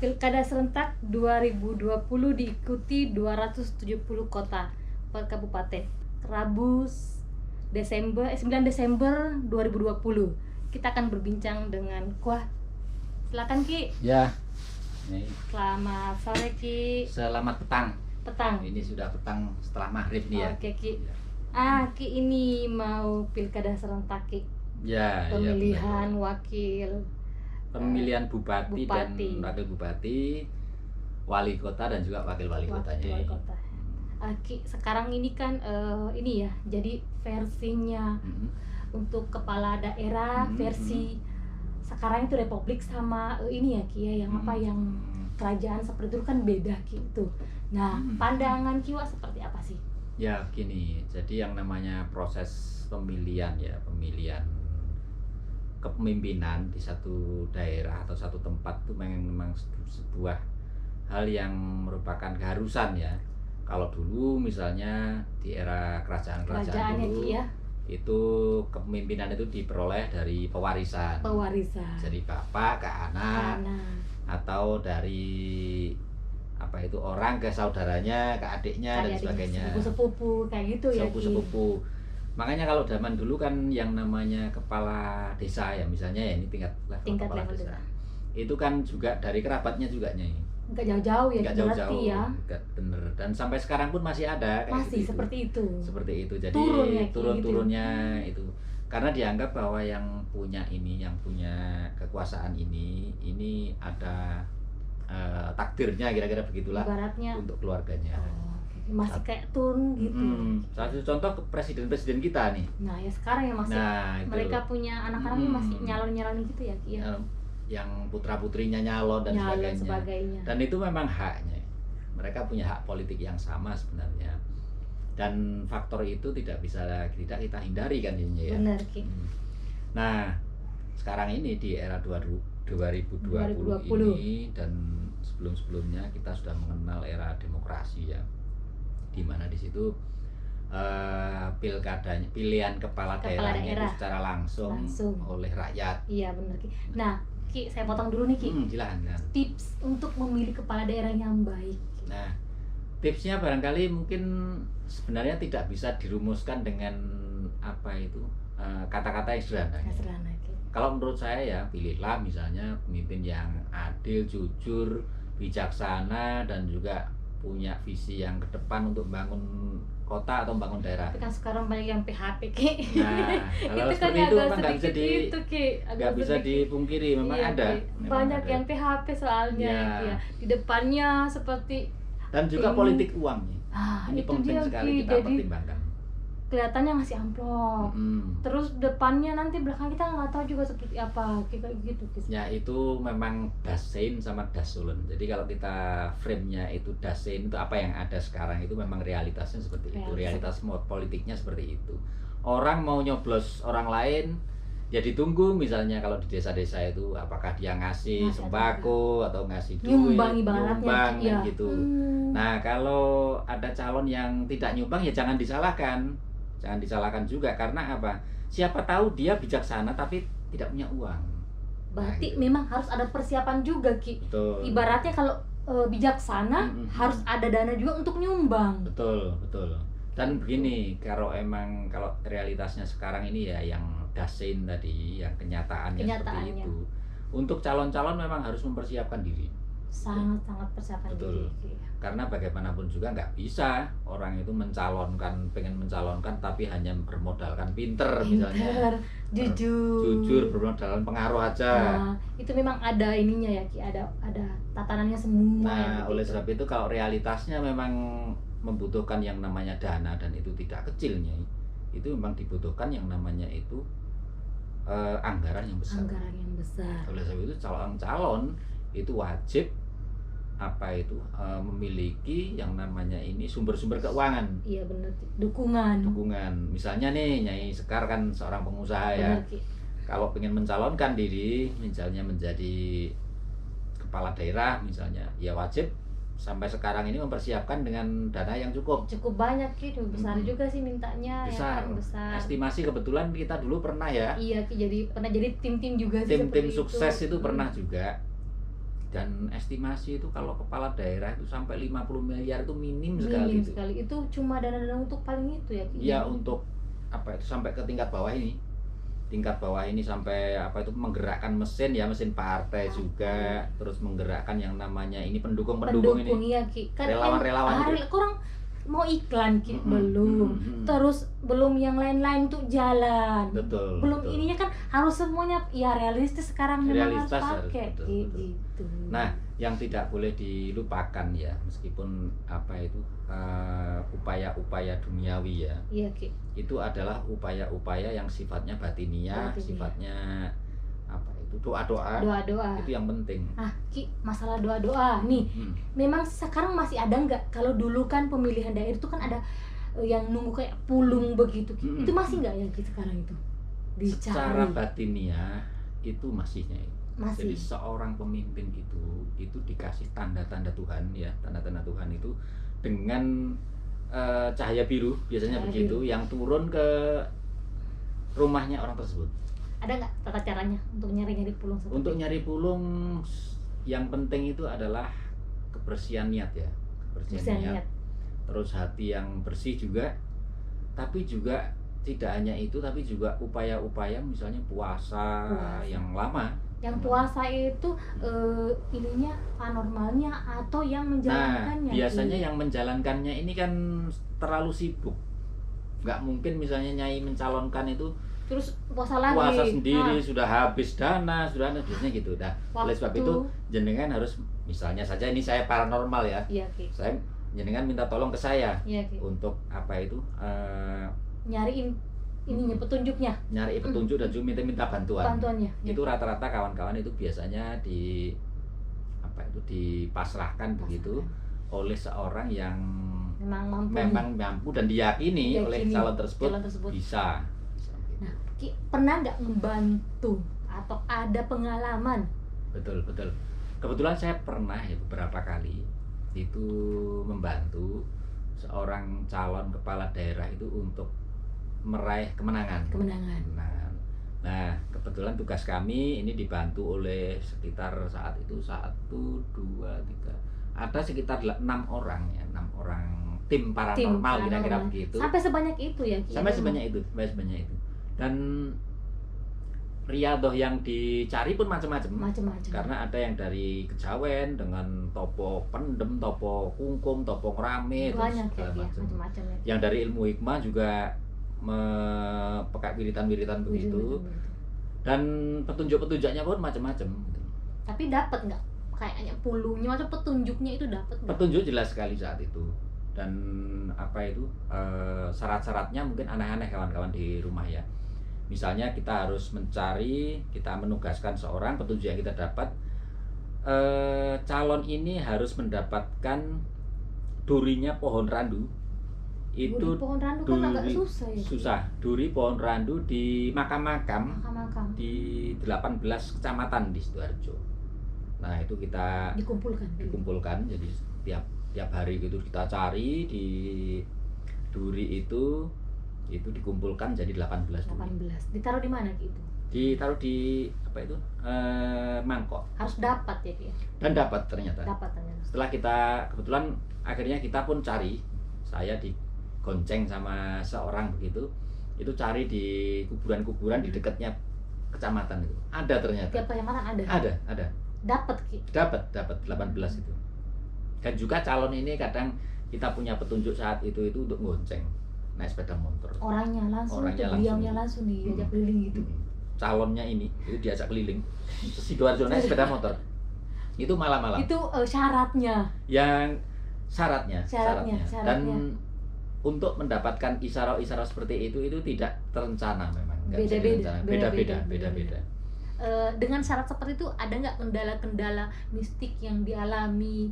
Pilkada serentak 2020 diikuti 270 kota per kabupaten. Rabu 9 Desember 2020. Kita akan berbincang dengan Kuah. Silakan Ki. Ya. Ini. Selamat sore Ki. Selamat petang. Petang. Ini sudah petang setelah maghrib nih ya. Oke Ki. Ya. Ki ini mau pilkada serentak Ki. Ya. Pemilihan Ya, wakil. Pemilihan bupati dan Bupati. wakil bupati, wali kota dan juga wakil wali kotanya. Wali kota. Ki, sekarang ini kan ini ya, jadi versinya untuk kepala daerah versi sekarang itu republik sama ini ya Ki ya, yang apa yang kerajaan seperti itu kan beda Ki itu. Nah, pandangan Ki seperti apa sih? Ya gini, jadi yang namanya proses pemilihan ya, pemilihan kepemimpinan di satu daerah atau satu tempat itu memang sebuah hal yang merupakan keharusan ya. Kalau dulu misalnya di era kerajaan-kerajaan dulu ya? Itu kepemimpinan itu diperoleh dari pewarisan. Jadi bapak ke anak. Atau dari apa itu orang ke saudaranya, ke adiknya dan sebagainya. Sepupu kayak gitu ya. Sepupu. Makanya kalau zaman dulu kan yang namanya kepala desa ya, misalnya ya ini tingkat kepala desa. Itu kan juga dari kerabatnya juga Nyai. Enggak jauh-jauh ya, enggak jauh-jauh ya. Bener. Dan sampai sekarang pun masih ada kayak masih gitu. Seperti itu. Jadi turun-turunnya itu. Karena dianggap bahwa yang punya kekuasaan ini ada takdirnya kira-kira begitulah. Ibaratnya untuk keluarganya. Masih kayak turun gitu. Satu contoh presiden kita nih. Nah ya sekarang ya masih mereka punya anak-anaknya masih nyalon gitu ya Ki ya. Yang putra-putrinya nyalon dan sebagainya. Dan itu memang haknya. Mereka punya hak politik yang sama sebenarnya. Dan faktor itu tidak kita hindari kan ini ya. Benar Ki. Nah, sekarang ini di era 2020 ini dan sebelum-sebelumnya kita sudah mengenal era demokrasi ya. Di mana di situ pilkadanya, pilihan kepala daerahnya itu secara langsung oleh rakyat. Iya benar Ki. Nah Ki, saya potong dulu nih Ki. Silakan. Tips untuk memilih kepala daerah yang baik. Nah, tipsnya barangkali mungkin sebenarnya tidak bisa dirumuskan dengan apa itu kata-kata yang sederhana. Kalau menurut saya ya, pilihlah misalnya pemimpin yang adil, jujur, bijaksana dan juga punya visi yang ke depan untuk membangun kota atau membangun daerah. Tapi kan sekarang banyak yang PHP Ki. Nah, kalau itu seperti kan itu memang nggak bisa dipungkiri, memang iya, ada. Banyak yang PHP soalnya ya. Di depannya seperti dan juga politik uangnya. Ini itu penting dia, sekali kita pertimbangkan. Kelihatannya ngasih amplop, terus depannya nanti belakang kita nggak tahu juga seperti apa kayak gitu. Ya itu memang dasein sama dasulun. Jadi kalau kita frame-nya itu dasein itu apa yang ada sekarang itu memang realitasnya seperti itu. Realitas politiknya seperti itu. Orang mau nyoblos orang lain ya ditunggu misalnya kalau di desa-desa itu apakah dia ngasih sembako atau ngasih duit, nyumbang ya. gitu. Nah kalau ada calon yang tidak nyumbang ya jangan disalahkan juga karena apa? Siapa tahu dia bijaksana tapi tidak punya uang. Berarti memang harus ada persiapan juga Ki. Betul. Ibaratnya kalau bijaksana harus ada dana juga untuk nyumbang. Betul. Dan begini, kalau realitasnya sekarang ini ya yang dasein tadi, yang kenyataannya seperti itu. Untuk calon-calon memang harus mempersiapkan diri. Sangat persiapan diri. Karena bagaimanapun juga nggak bisa orang itu pengen mencalonkan tapi hanya bermodalkan pinter misalnya. Jujur bermodalkan pengaruh aja. Nah, itu memang ada ininya ya Ki, ada tatanannya semua. Nah, oleh sebab itu kalau realitasnya memang membutuhkan yang namanya dana dan itu tidak kecilnya, itu memang dibutuhkan yang namanya itu anggaran yang besar. Oleh sebab itu calon itu wajib apa itu memiliki yang namanya ini sumber-sumber keuangan. Iya benar, dukungan. Misalnya nih Nyai Sekar kan seorang pengusaha ya. Benar, Ki. Kalau pengen mencalonkan diri misalnya menjadi kepala daerah misalnya, ya wajib sampai sekarang ini mempersiapkan dengan dana yang cukup. Cukup banyak Ki, besar juga sih mintanya. Besar. Ya kan, besar. Estimasi kebetulan kita dulu pernah ya. Iya Ki, pernah jadi tim-tim juga sih. Tim-tim sukses itu pernah juga. Dan estimasi itu kalau kepala daerah itu sampai 50 miliar itu minim sekali. Itu cuma dana-dana untuk paling itu ya Ki. Iya, untuk apa itu sampai ke tingkat bawah ini. Tingkat bawah ini sampai apa itu menggerakkan mesin ya, mesin partai juga, terus menggerakkan yang namanya ini pendukung ini. Iya Ki. Kan relawan-relawan itu. Kurang mau iklan Ki, belum. Terus belum yang lain-lain tuh jalan. Betul. Belum ininya kan harus semuanya ya realistis sekarang memang harus pakai gitu. Nah, yang tidak boleh dilupakan ya, meskipun apa itu upaya-upaya duniawi ya. Iya Ki. Itu adalah upaya-upaya yang sifatnya batiniah, sifatnya apa itu doa-doa. Itu yang penting. Ki, masalah doa-doa nih. Memang sekarang masih ada nggak? Kalau dulu kan pemilihan daerah itu kan ada yang nunggu kayak pulung begitu Ki. Itu masih nggak ya Ki sekarang itu? Secara batiniah itu masihnya. Masih. Jadi seorang pemimpin itu dikasih tanda-tanda Tuhan ya, tanda-tanda Tuhan itu dengan cahaya biru biasanya begitu yang turun ke rumahnya orang tersebut. Ada nggak tata caranya untuk nyari pulung? Untuk nyari pulung yang penting itu adalah kebersihan niat ya, kebersihan niat. Terus hati yang bersih juga, tapi juga tidak hanya itu, tapi juga upaya-upaya misalnya puasa yang lama. Yang puasa itu ininya paranormalnya atau yang menjalankannya? Nah, biasanya yang menjalankannya ini kan terlalu sibuk. Nggak mungkin misalnya Nyai mencalonkan itu terus puasa lagi. Puasa sendiri sudah habis dana, biasanya gitu. Nah, oleh sebab itu jenengan harus misalnya saja ini saya paranormal ya. Iya, Ki. Saya jenengan minta tolong ke saya. Iya, Ki. Untuk apa itu? Nyariin ininya petunjuknya. Nyari petunjuk dan juga minta bantuannya. Itu rata-rata kawan-kawan itu biasanya dipasrahkan begitu oleh seorang yang memang mampu dan diyakini oleh calon tersebut bisa. Nah, Ki, pernah nggak membantu atau ada pengalaman? Betul. Kebetulan saya pernah ya beberapa kali itu membantu seorang calon kepala daerah itu untuk meraih kemenangan. Nah, kebetulan tugas kami ini dibantu oleh sekitar saat itu 1, 2, 3 ada sekitar 6 orang ya, 6 orang tim paranormal kira-kira begitu. Sampai sebanyak itu ya Ki? Sampai sebanyak itu. Dan riadoh yang dicari pun macam-macam. Karena ada yang dari kejawen dengan topo pendem, topo kungkum, topo ngerame, banyak ya, macam-macam ya. Yang dari ilmu hikmah juga pakai wiritan-wiritan begitu. Dan petunjuk-petunjuknya pun macam-macam. Tapi dapat nggak? Kayaknya pulungnya macam petunjuknya itu dapat nggak? Petunjuk jelas sekali saat itu. Dan apa itu syarat-syaratnya mungkin aneh-aneh kawan-kawan di rumah ya. Misalnya kita harus kita menugaskan seorang, petunjuk yang kita dapat calon ini harus mendapatkan durinya pohon randu. Itu pohon randu kan agak susah ya? Susah. Duri pohon randu di makam-makam di 18 kecamatan di Sidoarjo. Nah, itu kita dikumpulkan. Jadi tiap hari gitu kita cari di duri itu dikumpulkan jadi 18 duri. Ditaruh di mana gitu? Ditaruh di apa itu? Mangkok. Harus dapat ya Ki? Dan dapat ternyata. Setelah kita kebetulan akhirnya kita pun cari, saya digonceng sama seorang begitu, itu cari di kuburan-kuburan di dekatnya kecamatan itu. Ada ternyata. Tiap kecamatan ada? Ada. Dapat Ki? Dapat 18 itu. Dan juga calon ini kadang kita punya petunjuk saat itu untuk gonceng naik sepeda motor. Orangnya langsung diajak keliling gitu. Calonnya ini itu diajak keliling Sidoarjo naik sepeda motor. Itu malam-malam. Itu syaratnya. Syaratnya. Dan untuk mendapatkan isyarat-isyarat seperti itu tidak terencana memang. Beda-beda. dengan syarat seperti itu ada nggak kendala-kendala mistik yang dialami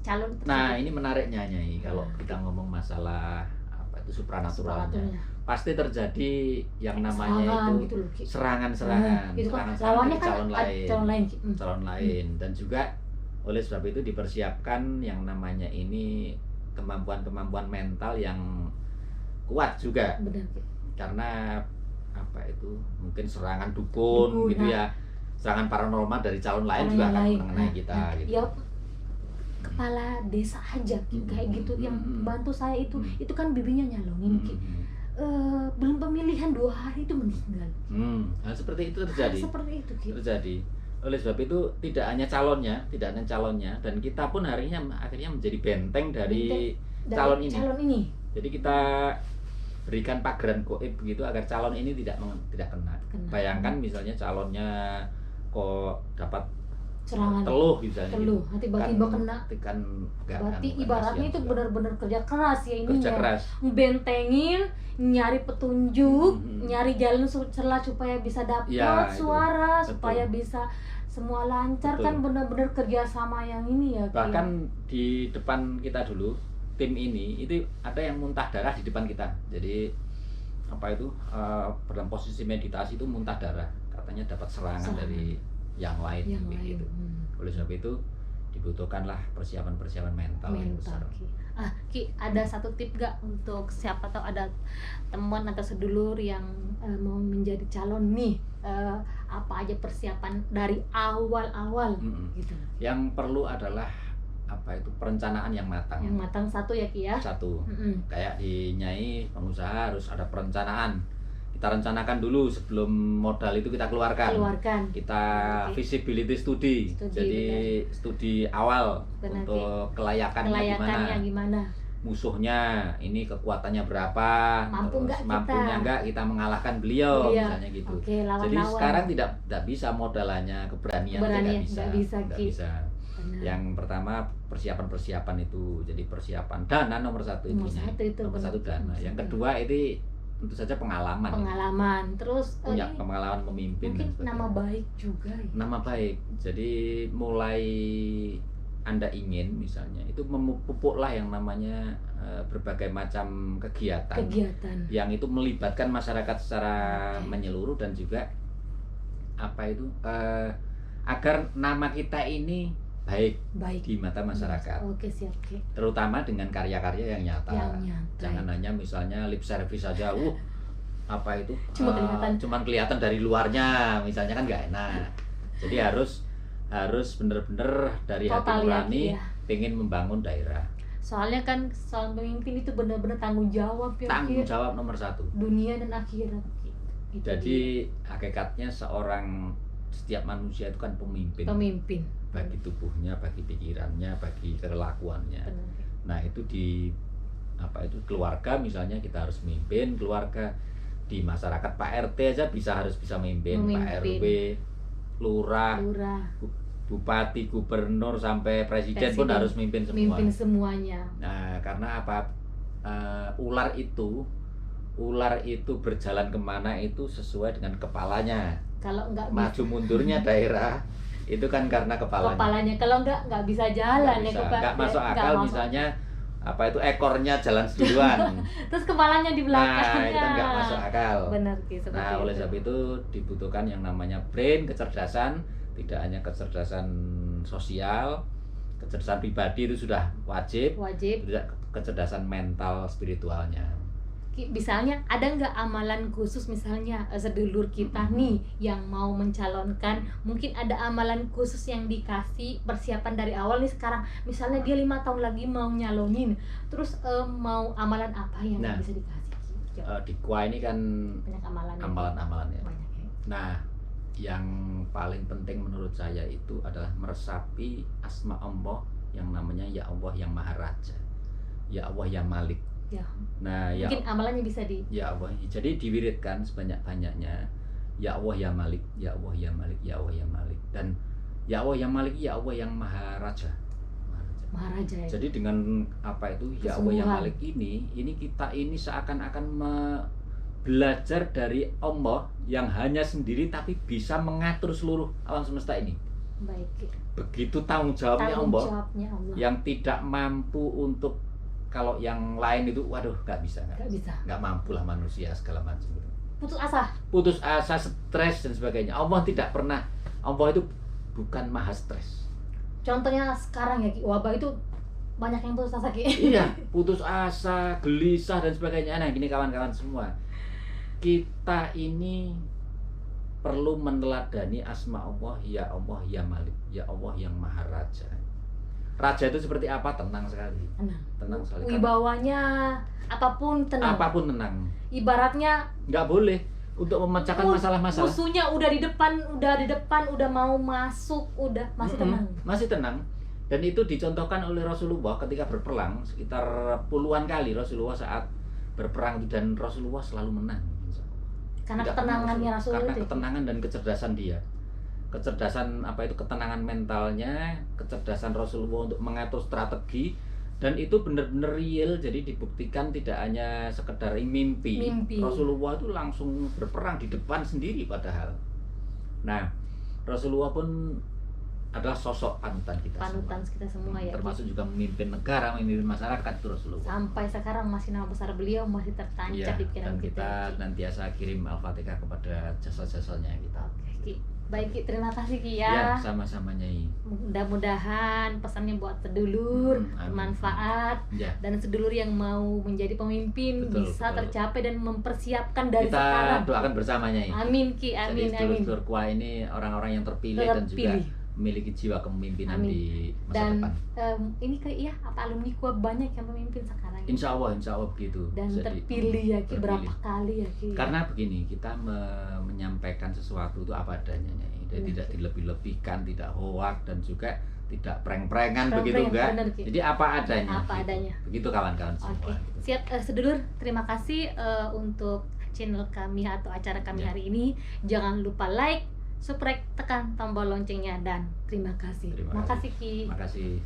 calon tersebut? Nah, ini menariknya Nyai, kalau kita ngomong masalah apa itu supranaturalnya, pasti terjadi yang namanya serangan itu gitu loh, Ki. serangan-serangan, Gitu kan, serangan-serangan lawannya dari kan calon lain, Ki. calon lain, dan juga oleh sebab itu dipersiapkan yang namanya ini kemampuan-kemampuan mental yang kuat juga. Benar, Ki. Karena apa itu mungkin serangan dukun gitu ya, serangan paranormal dari calon lain juga akan mengenai kita gitu. Ya, kepala desa aja kayak gitu yang bantu saya itu kan bibinya nyalonin, Ki. Belum pemilihan 2 hari itu meninggal. Hal seperti itu terjadi. Seperti itu, Ki. Terjadi. Oleh sebab itu tidak hanya calonnya, dan kita pun akhirnya menjadi benteng dari calon ini. Jadi kita berikan pageran goib begitu agar calon ini tidak kena. Bayangkan misalnya calonnya kok dapat serangan teluh misalnya teluh, nanti tiba-tiba kena kan berarti ibaratnya itu benar-benar kerja keras ya ini kerja keras, bentengin, nyari petunjuk, nyari jalan celah supaya bisa dapat suara, supaya bisa semua lancar. Betul. Kan benar-benar kerjasama yang ini ya. Bahkan di depan kita dulu tim ini itu ada yang muntah darah di depan kita. Jadi apa itu dalam posisi meditasi itu muntah darah, katanya dapat serangan dari yang lain gitu. Oleh sebab itu dibutuhkanlah persiapan mental yang besar. Ki, ada satu tip gak untuk siapa tahu ada teman atau sedulur yang mau menjadi calon nih, apa aja persiapan dari awal gitu. Yang perlu adalah apa itu perencanaan yang matang. Yang matang satu ya, Ki ya. Satu. Kayak di Nyai pengusaha harus ada perencanaan. Kita rencanakan dulu sebelum modal itu kita keluarkan. Kita visibility study. Jadi studi awal untuk kelayakannya gimana. Musuhnya ini kekuatannya berapa, mampunya enggak kita mengalahkan beliau misalnya gitu. Jadi sekarang tidak bisa modalannya, keberanian tidak bisa. Yang pertama persiapan itu, jadi persiapan dana nomor satu nomor satu dana. Yang kedua itu tentu saja pengalaman, terus punya pengalaman memimpin, mungkin nama baik juga ya? Nama baik. Jadi mulai Anda ingin misalnya itu memupuklah yang namanya berbagai macam kegiatan yang itu melibatkan masyarakat secara menyeluruh, dan juga apa itu agar nama kita ini baik di mata masyarakat. Siap. Terutama dengan karya-karya yang nyata. Jangan hanya misalnya lip service saja, apa itu cuman kelihatan dari luarnya misalnya, kan nggak enak. Jadi harus benar-benar dari hati nurani pengen membangun daerah. Soalnya kan soal pemimpin itu benar-benar tanggung jawab nomor satu, dunia dan akhirat. Jadi hakikatnya setiap manusia itu kan pemimpin. Bagi tubuhnya, bagi pikirannya, bagi kelakuannya. Nah, itu di keluarga misalnya kita harus memimpin keluarga, di masyarakat Pak RT aja harus bisa memimpin. Pak RW, lurah, bupati, gubernur sampai presiden pun harus memimpin semuanya. Nah, karena apa? Ular itu berjalan kemana itu sesuai dengan kepalanya. Kalau enggak maju mundurnya daerah itu kan karena kepalanya. Kalau enggak bisa jalan, enggak masuk akal. Misalnya apa itu ekornya jalan duluan terus kepalanya di belakang. Nah, itu kan enggak masuk akal. Benar, Ki, nah, oleh sebab itu dibutuhkan yang namanya brain, kecerdasan, tidak hanya kecerdasan sosial, kecerdasan pribadi itu sudah wajib. Tidak, kecerdasan mental spiritualnya. Misalnya ada nggak amalan khusus, misalnya sedulur kita nih yang mau mencalonkan, mungkin ada amalan khusus yang dikasih persiapan dari awal nih sekarang, misalnya dia 5 tahun lagi mau nyalonin, terus mau amalan apa yang bisa dikasih? Di KUA ini kan banyak amalan ya. Banyak, ya. Nah, yang paling penting menurut saya itu adalah meresapi asma Allah yang namanya Ya Allah yang Maha Raja, Ya Allah yang Malik. Nah, mungkin amalannya bisa Ya Allah. Jadi diwiridkan sebanyak-banyaknya. Ya Allah ya Malik, Ya Allah ya Malik, Ya Allah ya Malik. Dan Ya Allah yang Malik, Ya Allah yang Maha Raja. Ya. Jadi dengan apa itu Ya Allah yang Malik ini kita ini seakan-akan belajar dari Allah yang hanya sendiri tapi bisa mengatur seluruh alam semesta ini. Baik. Begitu tanggung jawabnya Tanggung Allah, jawabnya Allah. yang tidak mampu untuk, kalau yang lain itu waduh nggak bisa, nggak mampu lah manusia segala macam itu. Putus asa, stres dan sebagainya. Allah tidak pernah, Allah itu bukan maha stres. Contohnya sekarang ya Ki, wabah itu banyak yang putus asa Ki. Iya, putus asa, gelisah dan sebagainya. Nah gini kawan-kawan semua, kita ini perlu meneladani asma Allah, ya Allah, ya Malik, ya Allah yang Maha Raja. Raja itu seperti apa? Tenang sekali. Tenang sekali. Wibawanya apapun tenang. Apapun tenang. Ibaratnya nggak boleh untuk memecahkan masalah-masalah. Musuhnya udah di depan, udah mau masuk, udah masih tenang. Masih tenang. Dan itu dicontohkan oleh Rasulullah ketika berperang, sekitar puluhan kali Rasulullah saat berperang itu, dan Rasulullah selalu menang. Karena ketenangannya Rasulullah. Karena ketenangan dan kecerdasan dia. Kecerdasan apa itu, ketenangan mentalnya, kecerdasan Rasulullah untuk mengatur strategi, dan itu benar-benar real. Jadi dibuktikan tidak hanya sekedar mimpi. Rasulullah itu langsung berperang di depan sendiri padahal. Nah, Rasulullah pun adalah sosok panutan kita semua ya, termasuk juga memimpin negara, memimpin masyarakat itu Rasulullah. Sampai sekarang masih nama besar beliau masih tertancap di pikiran dan kita nantiasa kirim Al-Fatihah kepada jasa-jasanya kita. Oke, baik Ki, terima kasih Ki ya. Ya, sama-sama Nyai. Mudah-mudahan pesannya buat sedulur bermanfaat, dan sedulur yang mau menjadi pemimpin bisa tercapai dan mempersiapkan dari sekarang. Kita doakan bersama Nyai. Amin Ki, amin. Jadi sedulur KUA ini orang-orang yang terpilih dan juga memiliki jiwa kepemimpinan di masa depan. Ini kayak apa alumni KUA banyak yang memimpin sekarang. Insya Allah begitu. Dan terpilih ya Ki, berapa kali ya Ki. Karena begini, kita menyampaikan sesuatu itu apa adanya, jadi tidak dilebih-lebihkan, tidak hoak, dan juga tidak prank-prankan begitu enggak. Jadi apa adanya. Begitu kawan-kawan semua. Siap sedulur, terima kasih untuk channel kami atau acara kami hari ini. Jangan lupa like, subscribe, tekan tombol loncengnya, dan terima kasih. Terima kasih Ki. Terima kasih.